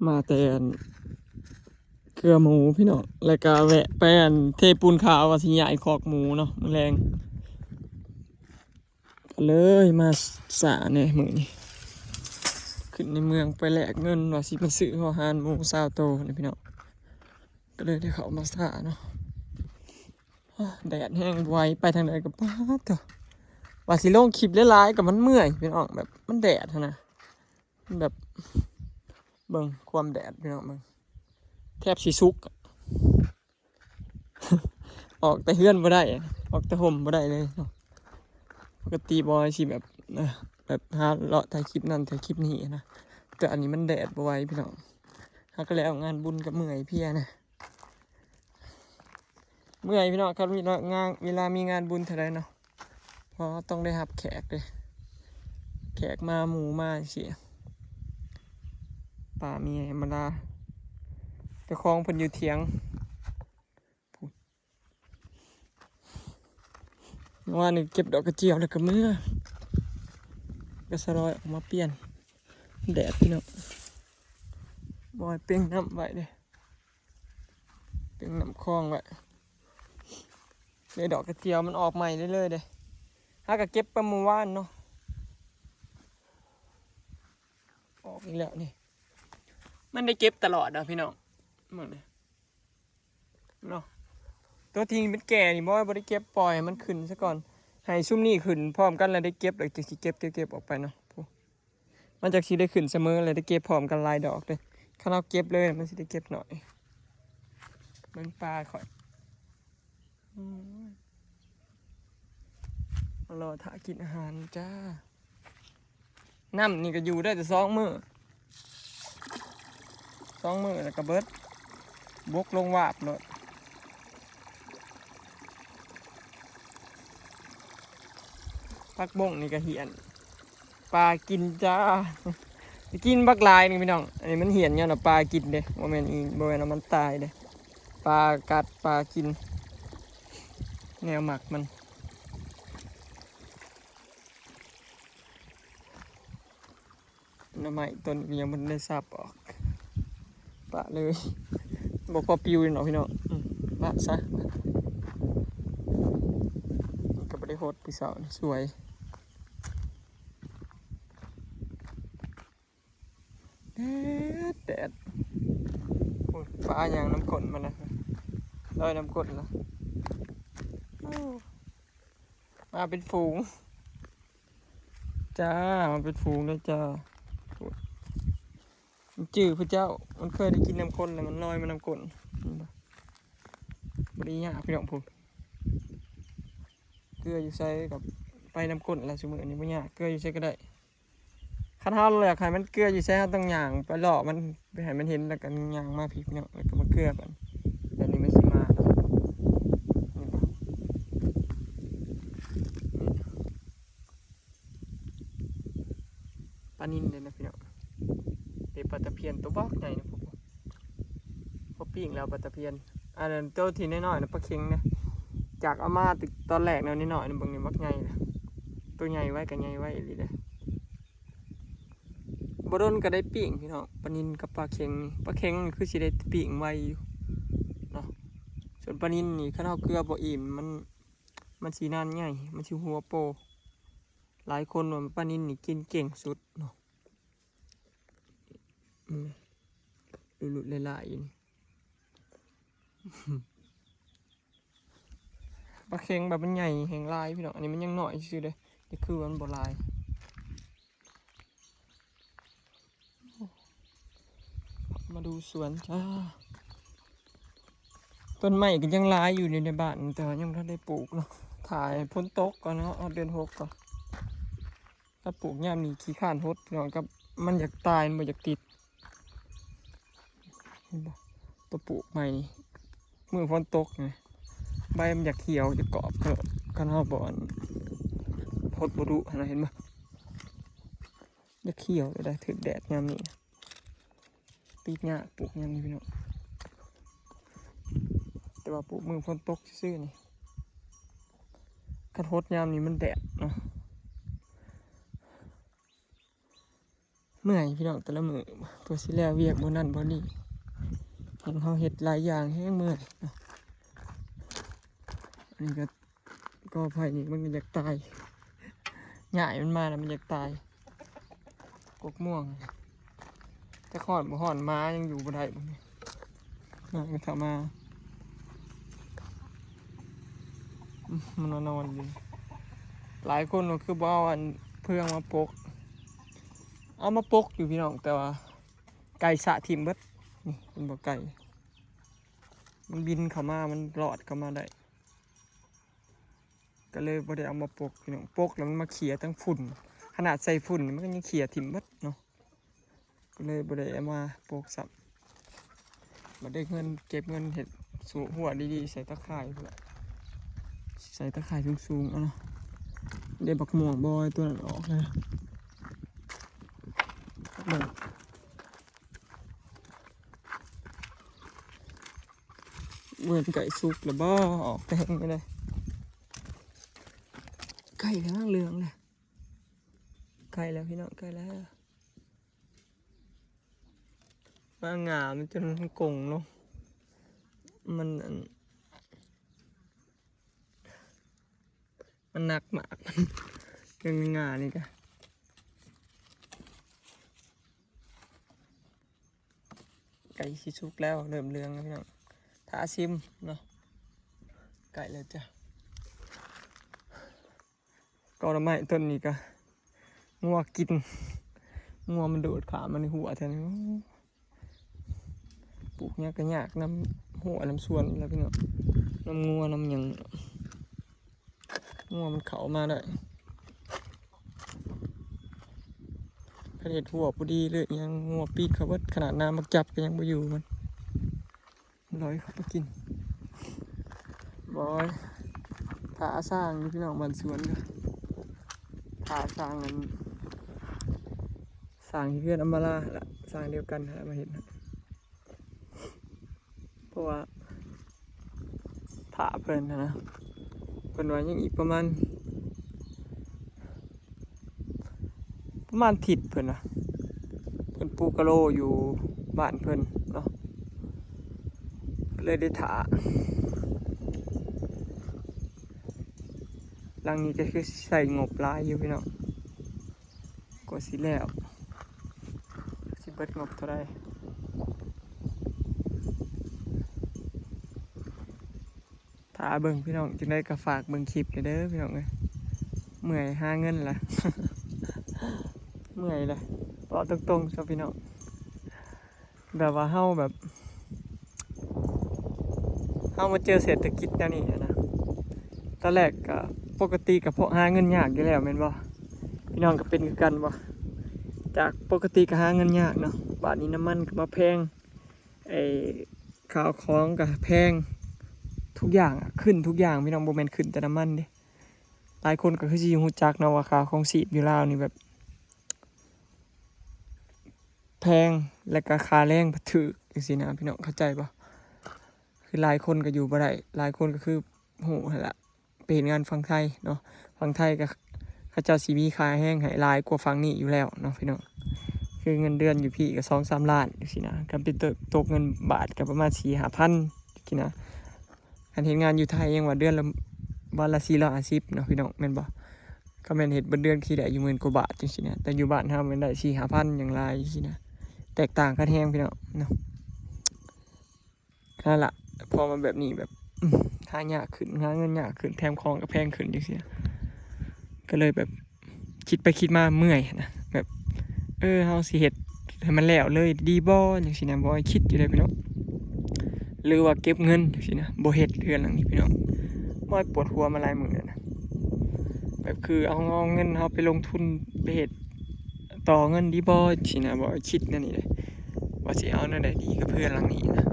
มาแต่เกลือหมูพี่น้องแล้วก็แวะไปเทปูนขาวว่าสิใหญ่คอกหมูเนาะมันแรงก็เลยมาสาเนี่ยมื้อนี้ขึ้นในเมืองไปแลกเงินว่าสิมาซื้ออาหารหมู20 โตนี่พี่น้องก็เลยได้เข้ามาสาเนาะแดดแห้งไวไปทางใดก็ป๊าดเถอะว่าสิลงคลิปหลายๆก็มันเมื่อยพี่น้องแบบมันแดดนะมันแบบเบิ่งความแดดพี่น้องเบิ่งแทบสิสุก ออกแต่เฮือนบ่ได้ออกแต่ห่มบ่ได้เลยปกติบอยสิแบบหาเลาะถ่ายคลิปนั่นถ่ายคลิปนี้นะแต่อันนี้มันแดดบ่ไหวพี่น้องหาก็แล้วงานบุญกับเมื่อยเพียนะเมื่อยพี่น้องครับมีงานเวลามีงานบุญเท่าไรเนาะเพราะต้องได้รับแขกเลยแขกมาหมู่มาสิป่ามีธรรมดาไปคลองเพิ่นอยู่เถียงว่านี่เก็บดอกกระเจียวแล้วก็เมื่อกระสรอยออกมาเปลี่ยนแดดพี่น้องบอยเป่งน้ำไว้เลยเป่งน้ำคลองไว้เลยดอกกระเจียวมันออกใหม่เรื่อยๆเลยถ้าก็เก็บประมาณว่านเนาะออกอีกแล้วนี่มันได้เก็บตลอดนะพี่น้องเหมือนเนาะตัวทิ้งเป็นแก่นี่บอยบ่ได้เก็บปล่อยมันขึ้นซะก่อนให้ซุ่มนี่ขึ้นพร้อมกันแล้วได้เก็บเลยจะเก็บออกไปเนาะมันจากสีได้ขึ้นเสมอเลยได้เก็บพร้อมกันลายดอกเลยถ้าเราเก็บเลยมันสิได้เก็บหน่อยเบิ่งปลาข่อยรอถ่ากินอาหารจ้าน้ำนี่ก็อยู่ได้แต่2 มื้อแล้วก็เบิดบกลงวาบเลยปักบงนี่ก็เหียนปลากินจ้ากินบักลายนี่พี่น้องอันนี้มันเหียนเนี่ยนะปลากินเด้โมเมนต์อีโมเมนต์มันตายเด้ปลากัดปลากินแนวหมักมันน้ำไม้ต้นยังมันได้ซับออกปะเลยบอกพอปิวเลยเนาะพี่น้องปะซะก็ไม่ได้โหดปีเสาสวยแดดปลาอย่างน้ำข้นมันนะลอยน้ำข้นละมาเป็นฝูงจ้ามันเป็นฝูงเลยจ้ามันจืดพระเจ้ามันเคยได้กินน้ำข้นแล้วมันลอยมาน้ำข้นบริยาพี่น้องผมเกลืออยู่ใส่กับไปน้ำข้นอะไรสมมติอันนี้บริยาเกลืออยู่ใส่ก็ได้ขั้นท้าเลยอยากให้มันเกลืออยู่ใส่ต้องย่างไปหล่อมันไปให้มันเห็นแล้วกันย่างมาพี่น้องแล้วก็มาเกลือกันแต่นี้ไม่ใช่มาปลานิลเลยนะพี่น้องเดี๋ยวปลาตะเพียนตัวบอกใหญ่นะผมพอปิ้งแล้วปลาตะเพียนอันนั้นตัวทีน้อยๆนะปลาเค็งนะจากเอามาติดตอนแรกนิดหน่อยนะบางทีบักใหญ่นะตัวใหญ่ไว้กับใหญ่ไว้เลยนะบดนก็ได้ปิ้งพี่น้องปลานิลกับปลาเค็งปลาเค็งคือสิได้ปิ้งไว้อยู่เนาะส่วนปลานิลนี่ข้าวเกลือบ่อิ่มมันสีนานใหญ่มันชิหัวโปหลายคนว่าปลานิลนี่กินเก่งสุดเนาะหลุดๆหลายๆนี่ปลาเค็งแบบมันใหญ่แห่งลายพี่น้องอันนี้มันยังหน่อยซื่อเลยนี่คือมันบ่ลายมาดูสวนจ้าต้นไม้ก็ยังลายอยู่ในบ้านแต่ยังไม่ได้ปลูกเนาะถ่ายพ้นตกก่อนเนาะเดือน6ก่อนถ้าปลูกเนี่ยมีขี้ข้านพดเนาะกับมันอยากตายมันอยากติดตัวปลูกใหม่เมื่อฝนตกไงใบมันอยากเขียวจะกรอบเถอะกันเอาบ่อนพดบุรุนะเห็นไหมอยากเขียวเลยได้ถึงแดดยามนี้ติดเนี่ยปลูกยามนี้พี่น้องแต่ว่าปลูกมือฝนตกซื่อนี่กระทดยามนี้มันแดดเนาะ เมื่อยพี่น้องแต่ละมือเพื่อสิแล้วเวียกบ่นั่นบ่นี่เห็นเขาเฮ็ดหลายอย่างแห้งเมื่อยเนาะอันนี้ก็ไผ่นี่มันอยากตายหญ้ามันมาแล้วมันอยากตายกกม่วงแต่ขอนบ่หอนม้ายังอยู่บ่ได้บ่เนี่ยมาก็เข้ามามันนอนอยู่หลายคนก็คือบ่เอาอันเพื่องมาปกเอามาปกอยู่พี่น้องแต่ว่าไก่สะทิ่มเบิดนี่เป็นบ่ไก่มันบินเข้ามามันรอดเข้ามาได้ก็เลยบ่ได้เอามาปกพี่น้องปกแล้วมันมาเขี่ยทั้งฝุ่นขนาดใส่ฝุ่นมันก็ยังเขี่ยทิ่มเบิดเนาะก็เลยบ่ได้เอามาปกซ้ำบ่ได้เงินเก็บเงินเฮ็ดสู่หัวดีๆใส่ตะข่ายพุ่นล่ะใส่ตะข่ายสูงๆเอาเนาะได้บักม่วงบอยตัวนั้นออกเลยเหมือนไก่สุกหรือบ่ออกแดงไปเลยไก่ทั้งเหลืองเลยไก่แล้วพี่น้องไก่แล้วมางามันจนกงเนาะมันหนักมากยังงานี่กะไก่สิสุกแล้วเริ่มเหลืองแล้วพี่น้องทาซิมเนาะไก่แล้วจ้ะก็ละไม้ต้นนี้ก็งัวกินงัวมันโดดขามันในหัวแทนปลูกเนี้ยก็ยากน้ำหัวน้ำส่วนแล้วพี่น้องน้ำงัวน้ำยังงัวมันเขามาได้กระเด็ดหัวพอดีเลยยังงัวปีกเขาวัดขนาดน้ำมักจับก็ยังไปอยู่มันลอยเขาไปกินบอยถาสร้างพี่น้องมันสวนก็ถาสร้างนั้นสร้างที่เพื่อนอัมมาลาละสร้างเดียวกันมาเห็นเพราะว่าถาเพิ่นนะเพิ่นว่ายังอีกประมาณถิดเพิ่นนะเพิ่นปลูกกะโลอยู่บ้านเพิ่นเนาะเลยได้ถาหลังนี้ก็คือใส่งบลายอยู่พี่น้องกว่าสิแล้วสิเบิดงบเท่าไรถ้าเบิ่งพี่น้องจึงได้ก็ฝากเบิ่งคลิปเด้อพี่น้องเอ้ยเมื่อยหาเงินล่ะ เมื่อยเลยบอกตรงๆซะพี่น้องแบบว่าเฮามาเจอเศรษฐกิจแนวนี้นะตอนแรกก็ปกติกับพวกหาเงินยากอยู่แล้วแม่นบ่พี่น้องก็เป็นกันบ่จากปกติก็หาเงินยากเนาะบาทนี้น้ำมันก็มาแพงไอ้ข้าวของก็แพงทุกอย่างขึ้นทุกอย่างพี่น้องบ่แม่นขึ้นแต่น้ำมันเด้หลายคนก็คือสิฮู้จักเนาะว่าค่าของชีพอยู่ลาวนี่แบบแพงและก็ค่าแรงบ่ถูกจังซี่นะพี่น้องเข้าใจบ่คือหลายคนก็อยู่บ่ได้หลายคนก็คือโหนั่นล่ะไปเฮ็ดงานฝั่งไทยเนาะฝั่งไทยก็เขาเจ้าสิมีค่าแรงให้หลายกว่าฝั่งนี้อยู่แล้วเนาะพี่น้องคือเงินเดือนอยู่พี่ก็ 2-3 ล้านจังซี่นะก็ไปตกเงินบาทก็ประมาณ 4-5,000 จังซี่นะการเฮ็ดงานอยู่ไทยยังว่าเดือนละวันละ450เนาะพี่น้องแม่นบ่ก็แม่นเฮ็ดเบิดเดือนคือได้อยู่10,000 กว่าบาทจังซี่นะแต่อยู่บ้านเฮามันได้ 4-5,000 อย่างหลายจังซี่นะแตกต่างกันแฮงพี่น้องเนาะนั่นล่ะพอมาแบบนี้แบบหายากขึ้นหาเงินยากขึ้นแถมของก็แพงขึ้นจังซี่ก็เลยแบบคิดไปคิดมาเมื่อยนะแบบเฮาสิเฮ็ดให้มันแล้วเลยดีบ่จังซี่นะบ่คิดอยู่เลยพี่น้องหรือว่าเก็บเงินจังซี่นะบ่เฮ็ดเรือนหลังนี้พี่น้องบ่ปวดหัวมาหลายมื้อแล้วนะแบบคือเอาเงินเฮาไปลงทุนไปเฮ็ดต่อเงินดีบ่จังซี่นะบ่คิดนั่นนี่เลยว่าสิเอาแนวใดดีกับเพื่อนหลังนี้นะ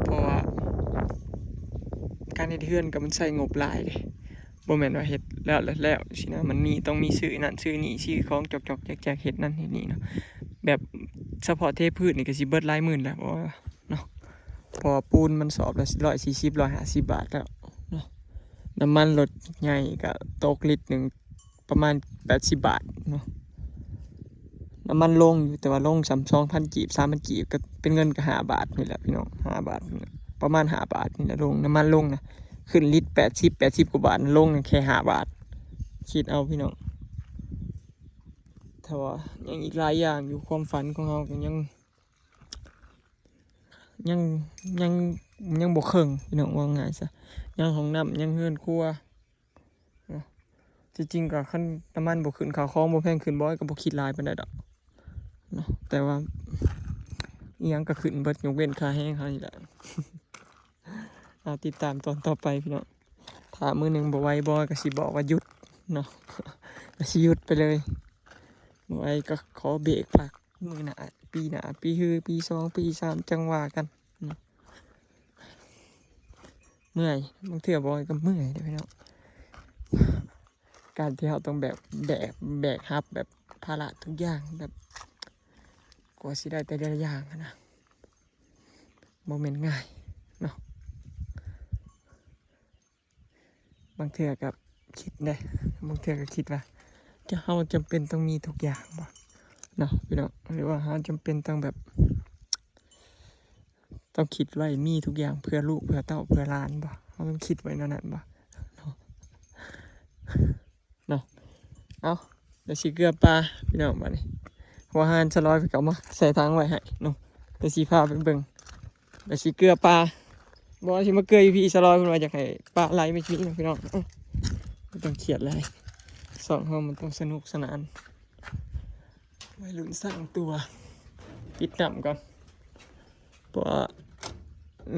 เพราะว่าการเฮ็ดเรือนก็มันใช้งบหลายเด้บ่แม่นว่าเฮ็ดแล้วสินะมันมีต้องมีซื้อนั่นซื้อนี่ซื้อของจอกๆแจกๆเฮ็ดนั่นเฮ็ดนี่เนาะแบบเฉพาะเทพืชนี่ก็สิเบิดหลายหมื่นแล้วเนาะพอปูนมันสอบละ140-150 บาทแล้วเนาะน้ำมันรถใหญ่ก็ตกลิตรนึงประมาณ80 บาทเนาะ น้ำมันลงอยู่แต่ว่าลง2,000 กีบ3,000 กีบก็เป็นเงินก็5 บาทนี่แหละพี่น้อง5 บาทประมาณ5 บาทนี่แหละลงน้ำมันลงนะขึ้นลิตร80กว่าบาทลงแค่5 บาทคิดเอาพี่น้องแต่ว่ายังอีกหลายอย่างอยู่ความฝันของเราก็ยังยังยังบ่ครึ่งพี่น้องว่าง่ายซะยังห้องน้ำยังเฮือนครัวจริงๆก็คันน้ำมันบ่ขึ้นข้าวของบ่แพงขึ้นบ่ก็บ่คิดหลายปานใดดอกเนาะแต่ว่าอีหยังก็ขึ้นเบิดยกเว้นค่าแรงเฮานี่แหละ เอาติดตามตอนต่อไปพี่น้องถ้ามื้อหนึงบ่ไหวบ่ก็สิบอกว่าหยุดเนาะ ก็สิหยุดไปเลยบ่ไหวก็ขอเบรกพักมื้อหน้าปีหน้าปีฮือปี2ปี3จังว่ากันเนาะเมื่อยบางเทื่อบ่ไหวก็เมื่อยเด้อพี่น้องการที่เราต้องแบกรับแบบภาระทุกอย่างแบบกว่าสิได้แต่ละอย่างนะบ่แม่นง่ายเนาะบางเทื่อก็คิดได้บางเทื่อก็คิดว่าจะเฮาจำเป็นต้องมีทุกอย่างบ่เนาะพี่น้องหรือว่าเฮาจำเป็นต้องแบบต้องคิดไว้มีทุกอย่างเพื่อลูกเพื่อเต้าเพื่อหลานบ่เฮาต้องคิดไว้นั่นบ่เนาะเอาเดี๋ยวสิเกลือปลาพี่น้องบัดนี้หัวหานสลอยไปเก่ามาใส่ถังไว้ให้เนาะเดี๋ยวสิพาไปเบิ่งเดี๋ยวสิเกลือปลาบ่สิมาเกลือพี่สลอยเพิ่นว่าอยากให้ปลาไหลไม่ชีนะพี่น้องไม่ต้องเครียดเลยสอนเฮามันต้องสนุกสนานวัยรุ่นสร้างตัวปิดน้ำก่อนเพราะว่า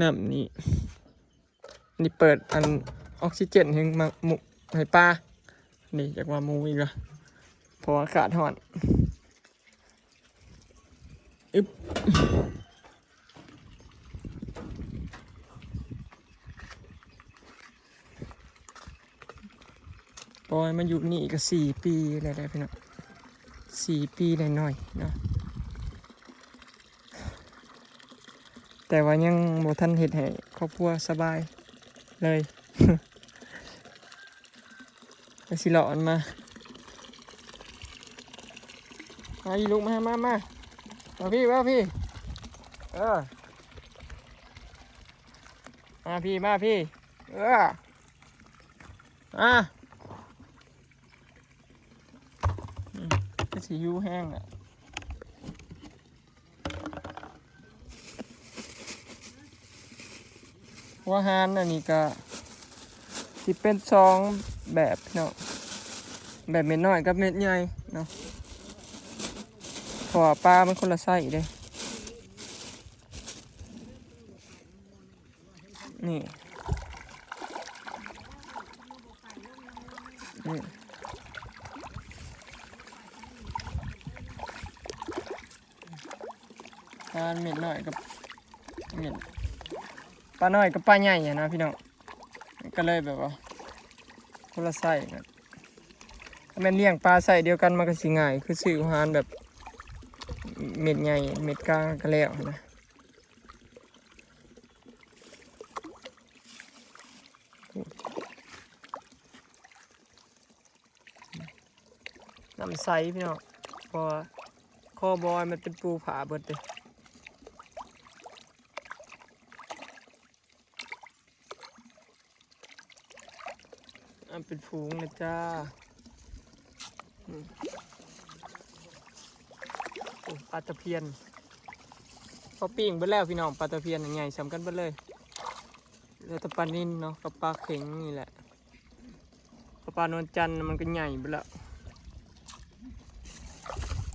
น้ำนี่เปิดอันออกซิเจนให้มาหมุให้ปลานี่จากว่ามูอีกละเพราะว่าอากาศร้อนอึ๊บปอยมาอยู่นี่ก็4 ปีแล้วพี่น้อง4 ปีหน่อยๆเนาะแต่ว่ายังบ่ทันเฮ็ดให้ครอบครัวสบายเลย ก็สิหลอนมาอีลูกมามาพี่มาพี่ก็สิยูแห้งอ่ะหัวหานอันนี้ก็สิเป็น2 แบบเนาะแบบเม็ดน้อยกับเม็ดใหญ่เนาะเพราะว่าปลามันคนละไส้เด้นี่ปลาเม็ดน้อยกับเม็ดปลาน้อยกับปลาใหญ่นะพี่น้องก็เลยแบบว่าคนละไส้นะถ้าแม่นเลี้ยงปลาไส้เดียวกันมันก็สิง่ายคือซื้ออาหารแบบเม็ดใหญ่เม็ดกลางก็แล้วนะน้ำใสพี่น้องเพราะว่าคอบอยมันเป็นปูผาเบิดเลยเป็นฝูงนะจ้าปลาตะเพียนพอปิ้งไปแล้วพี่น้องปลาตะเพียนใหญ่สำคัญไปเลยเรือตะปานินเนาะกับปลาเข็งนี่แหละปลานวลจันทร์มันก็ใหญ่ไปแล้ว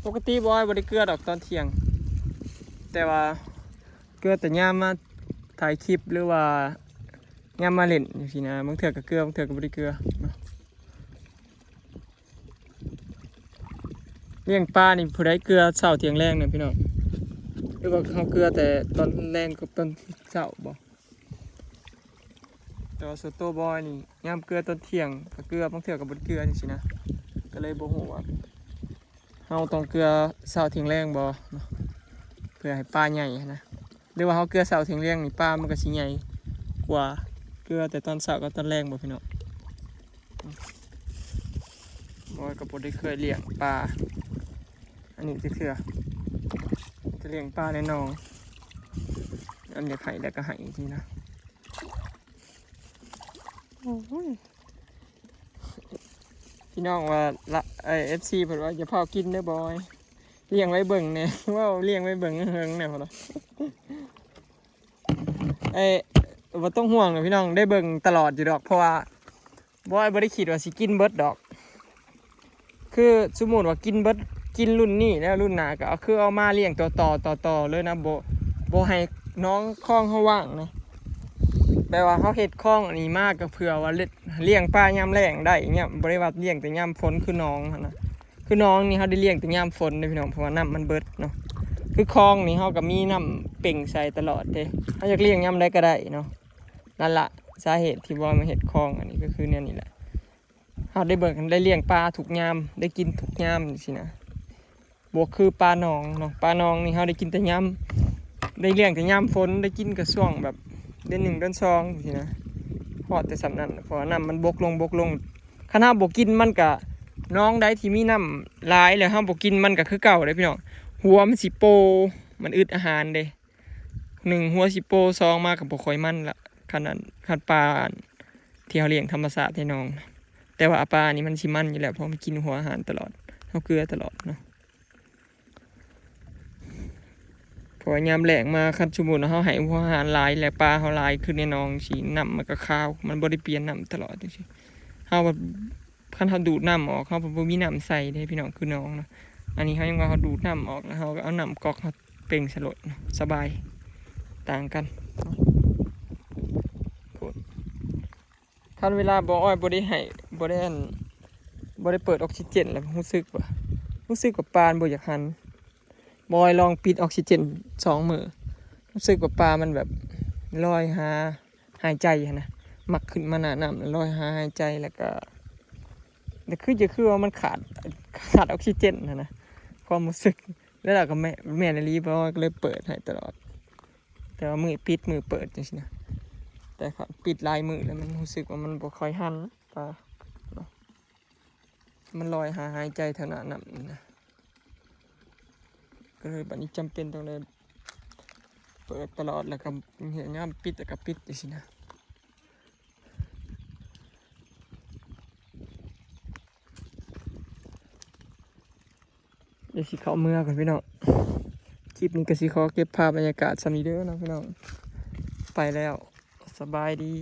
ปกติบอยบริเกลือดอกตอนเที่ยงแต่ว่าเกลือแต่ย่ามมาถ่ายคลิปหรือว่าย่ามมาเล่นอย่างนี้นะบางเถื่อกับเกลือบางเถื่อกับบริเกลือเลี้ยงปลานี่ผู้ใดเกลือเช้าเที่ยงแรงเนี่ยพี่น้องหรือว่าเขาเกลือแต่ตอนแรงกับตอนเช้าบ่แต่ว่าส่วนตัวบอยนี่ย่ามเกลือตอนเที่ยงกับเกลือบางเถื่อกับบริเกลืออย่างนี้นะก็เลยบ่ฮู้ว่าเฮาต้องเกลือเช้าเที่ยงแรงบ่เพื่อให้ปลาใหญ่นะหรือว่าเฮาเกลือเช้าเที่ยงแรงนี่ปลามันก็สิใหญ่กว่าเกลือแต่ตอนเช้ากับตอนแรงบ่พี่น้องบอยก็บ่ได้เคยเลี้ยงปลา อันนี้จะเถื่อจะเลี้ยงปลาในหนองอันเดียวไข่แล้วก็ไห่อีกทีนะโอ้ยพี่น้องว่าละFC เพิ่นว่าอย่าพากินเด้อบอยเลี้ยงไว้เบิ่งเนี่ยว่าเลี้ยงไว้เบิ่งเฮิงเนี่ยพอละบ่ต้องห่วงนะพี่น้องได้เบิ่งตลอดอยู่ดอกเพราะว่าบอยบ่ได้คิดว่าสิกินเบิดดอกคือสมมุติว่ากินเบิดกินรุ่นนี้แล้วรุ่นหน้าก็เอามาเลี้ยงต่อเลยนะบ่ให้น้องคลองเขาว่างนะแปลว่าเขาเฮ็ดคลองอันนี้มากก็เผื่อว่าเลี้ยงปลายามแล้งได้อย่างเงี้ยบ่ได้ว่าเลี้ยงแต่ยามฝนคือน้องหั่นนะคือน้องนี่เขาได้เลี้ยงแต่ยามฝนเด้อพี่น้องเพราะว่าน้ำมันเบิดเนาะคือคลองนี่เขาก็มีน้ำเป่งใส่ตลอดเด้เขาอยากเลี้ยงยามใดก็ได้เนาะนั่นล่ะสาเหตุที่ว่ามาเฮ็ดคลองอันนี้ก็คือเนี่ยนี่แหละเขาได้เบิ่งได้เลี้ยงปลาทุกยามได้กินทุกยามสินะบวกคือปลาหนองเนาะปลาหนองนี่เขาได้กินแต่ยามได้เลี้ยงแต่ยามฝนได้กินกับช่วงแบบเดือน1เดือน2สินะพอแต่สำนั้นเพราะน้ำมันบกลงขณะบกกินมันก็น้องได้ที่มีน้ำหลายแล้วห้ามบกกินมันก็คือเก่าเลยพี่น้องหัวมันสิโปมันอึดอาหารเด้1หัวสิโป2มากับบกคอยมันละขันปลาที่เขาเลี้ยงธรรมชาติให้น้องแต่ว่าปลานี่มันสิมันอยู่แล้วเพราะมันกินหัวอาหารตลอดเขาเกลือตลอดเนาะพอยามแหลงมาคันสมมุติเขาให้หัวอาหารหลายแล้วปลาเขาหลายขึ้นในน้องสิน้ำมันก็ข้าวมันบ่ได้เปลี่ยนน้ำตลอดจังซี่เฮาแบบคันเขาดูดน้ำออกเขาบ่มีน้ำใส่เด้พี่น้องคือน้องเนาะอันนี้เขายังว่าเขาดูดน้ำออกแล้วเขาก็เอาน้ำก๊อกเขาเป่งสลดสบายต่างกันคันเวลาบ่อ้อยบ่ได้ให้บ่ได้เปิดออกซิเจนแล้วรู้สึกว่าปลาบ่อยากหันบอยลองปิดออกซิเจน2 มื้อรู้สึกว่าปลามันแบบลอยหายใจนะมักขึ้นมาหน้าน้ำลอยหายใจแล้วก็แต่คือว่ามันขาดออกซิเจนนะความรู้สึกแล้วเราก็แม่นรีบอยก็เลยเปิดให้ตลอดแต่ว่ามือปิดมือเปิดจังซี่นะแต่ปิดลายมือแล้วมันรู้สึกว่ามันบ่ค่อยหันปลามันลอยหายใจเท่านั้นนะก็เลยบัดนี้จำเป็นต้องเลยเปิดตลอดแล้วก็เห็นงามปิดแล้วก็ปิดจังซี่นะเดี๋ยวสิเข้าเมืองก่อนพี่น้องคลิปนี้ก็สิขอเก็บภาพบรรยากาศสำนี้เด้อนะพี่น้องไปแล้วสบายดี